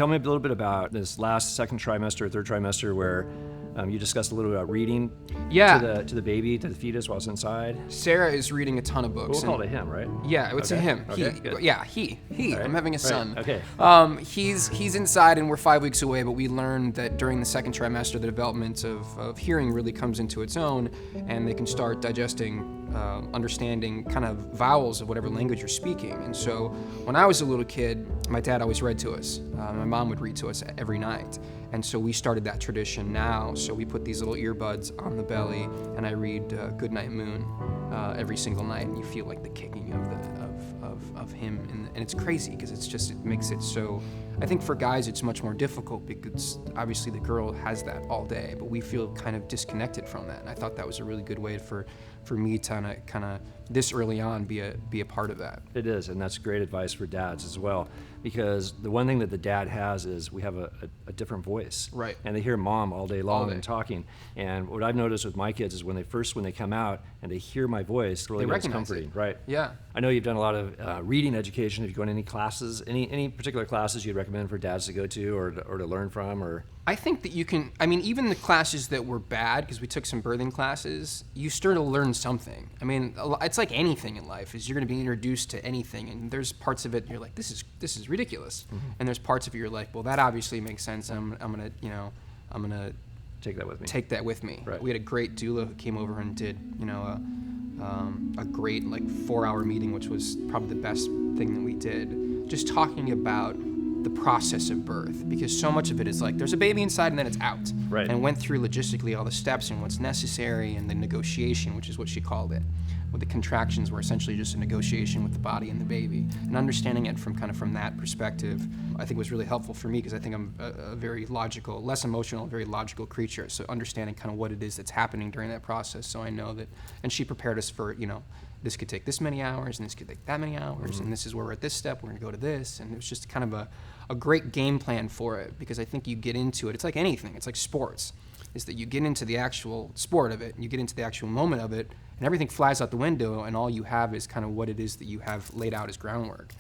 Tell me a little bit about this last second trimester or third trimester where you discussed a little bit about reading to the baby, to the fetus while it's inside. Sarah is reading a ton of books. We'll call it a him, right? Yeah, it's a him. Okay, He. Right. I'm having a son. Okay. He's inside and we're 5 weeks away, but we learned that during the second trimester, the development of hearing really comes into its own, and they can start digesting, understanding kind of vowels of whatever language you're speaking. And so when I was a little kid, my dad always read to us. My mom would read to us every night. And so we started that tradition now. So we put these little earbuds on the belly, and I read Goodnight Moon every single night, and you feel like the kicking of him. And it's crazy because it makes it so. I think for guys it's much more difficult because obviously the girl has that all day, but we feel kind of disconnected from that. And I thought that was a really good way for me to kind of this early on be a part of that. It is, and that's great advice for dads as well, because the one thing that the dad has is we have a different voice. Right. And they hear mom all day long and talking. And what I've noticed with my kids is when they come out and they hear my voice, it really They gets recognize comforting. it. Right. Yeah. I know you've done a lot of reading education. Have you gone to any classes, any particular classes you'd recommend for dads to go to or to learn from? Or I think that you can, even the classes that were bad, because we took some birthing classes, you start to learn something. It's like anything in life, is you're going to be introduced to anything, and there's parts of it you're like, this is ridiculous. Mm-hmm. And there's parts of it you're like, well, that obviously makes sense. I'm gonna take that with me. Right. We had a great doula who came over and did, a great 4-hour meeting, which was probably the best thing that we did, just talking about the process of birth, because so much of it is like there's a baby inside and then it's out. Right. And went through logistically all the steps and what's necessary and the negotiation, which is what she called it. With the contractions were essentially just a negotiation with the body and the baby. And understanding it from that perspective, I think was really helpful for me, because I think I'm a very logical, less emotional, very logical creature. So understanding kind of what it is that's happening during that process, so I know that, and she prepared us for, this could take this many hours, and this could take that many hours, mm-hmm. and this is where we're at this step, we're gonna go to this, and it was just kind of a great game plan for it, because I think you get into it, it's like anything, it's like sports, is that you get into the actual sport of it, and you get into the actual moment of it, and everything flies out the window, and all you have is kind of what it is that you have laid out as groundwork.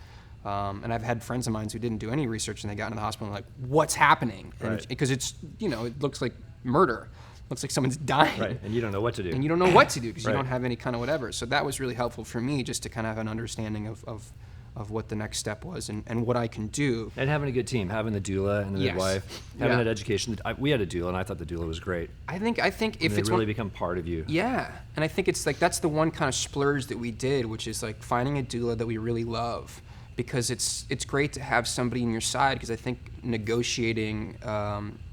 And I've had friends of mine who didn't do any research, and they got into the hospital and like, what's happening? Right. Because it's, it looks like murder. Looks like someone's dying. Right, and you don't know what to do. And you don't know what to do because Right. you don't have any kind of whatever. So that was really helpful for me, just to kind of have an understanding of what the next step was and what I can do. And having a good team, having the doula and the Yes. midwife, having that education. We had a doula, and I thought the doula was great. I think if it's really become part of you. Yeah, and I think it's like that's the one kind of splurge that we did, which is like finding a doula that we really love, because it's great to have somebody in your side, because I think negotiating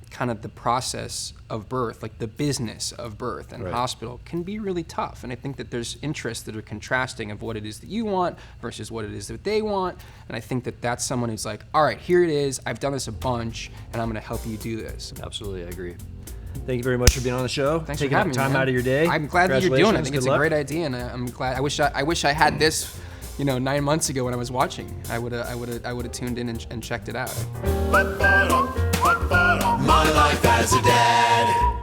kind of the process of birth, like the business of birth and Right. hospital, can be really tough. And I think that there's interests that are contrasting of what it is that you want versus what it is that they want. And I think that that's someone who's like, all right, here it is. I've done this a bunch, and I'm going to help you do this. Absolutely, I agree. Thank you very much for being on the show. Thanks Taking for having time me, man. out of your day. I'm glad that you're doing it. I think Congratulations. it's Good a luck. great idea, and I'm glad. I wish I had this, 9 months ago when I was watching. I would have tuned in and checked it out. My life as a dad.